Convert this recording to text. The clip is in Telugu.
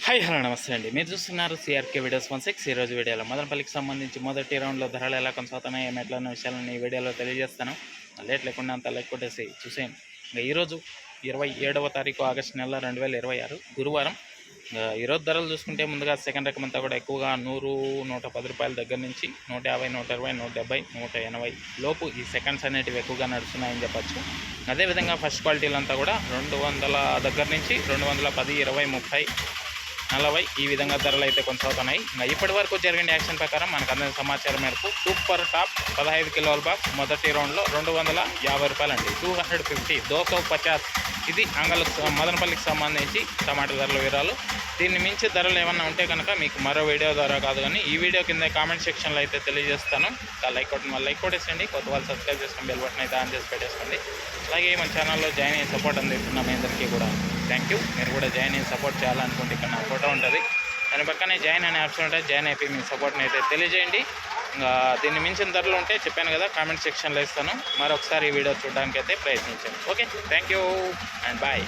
హాయ్ హలో నమస్తే అండి. మీరు చూస్తున్నారు సిఆర్కే వీడియోస్ 16. ఈరోజు వీడియోలో మదనపల్లికి సంబంధించి మొదటి రౌండ్లో ధరలు ఎలా కొనసాగుతున్నాయి, ఏమి ఎట్లా అన్న విషయాలను ఈ వీడియోలో తెలియజేస్తాను. లేట్ లేకుండా అంత లైక్ కొట్టేసి చూసేయండి. ఇంకా ఈరోజు 27వ తారీఖు ఆగస్టు నెల 2026 గురువారం. ఈరోజు ధరలు చూసుకుంటే ముందుగా సెకండ్ రకం అంతా కూడా ఎక్కువగా 100, 110 రూపాయల దగ్గర నుంచి 150, 120, 170, 180 లోపు ఈ సెకండ్స్ అనేటివి ఎక్కువగా నడుస్తున్నాయని చెప్పచ్చు. అదేవిధంగా ఫస్ట్ క్వాలిటీలు అంతా కూడా 200 దగ్గర నుంచి 210, 20, 30, 40 ఈ విధంగా ధరలు అయితే కొనసాగుతున్నాయి. ఇంకా ఇప్పటి వరకు జరిగిన యాక్షన్ ప్రకారం మనకు అందిన సమాచారం మేరకు సూపర్ టాప్ 15 కిలోల బాక్స్ మొదటి రౌండ్లో 250 రూపాయలు అండి. 250, 250 ఇది మదనపల్లికి సంబంధించి టమాటా ధరల వివరాలు. దీన్ని మించి ధరలు ఏమన్నా ఉంటే కనుక మీకు మరో వీడియో ద్వారా కాదు కానీ ఈ వీడియో కింద కామెంట్ సెక్షన్లో అయితే తెలియజేస్తాను. లైక్ కొట్టేసండి. కొత్త వాళ్ళు సబ్స్క్రైబ్ చేసుకుని బెల్ బటన్ అయితే ఆన్ చేసి పెట్టేసుకోండి. అలాగే మన ఛానల్లో జాయిన్ అయ్యి సపోర్ట్ అందిస్తున్నాం మీ అందరికీ కూడా థ్యాంక్ యూ. మీరు కూడా జాయిన్ అయ్యి సపోర్ట్ చేయాలనుకుంటే ఇక్కడ నా ఫోటో ఉంటుంది, దాని పక్కనే జాయిన్ అనే ఆప్షన్ ఉంటుంది. జాయిన్ అయిపోయి మీ సపోర్ట్ని అయితే తెలియజేయండి. ఇంకా దీన్ని మించిన ధరలు ఉంటే చెప్పాను కదా కామెంట్ సెక్షన్లో ఇస్తాను. మరొకసారి ఈ వీడియో చూడడానికి అయితే ప్రయత్నించండి. Okay, thank you and bye.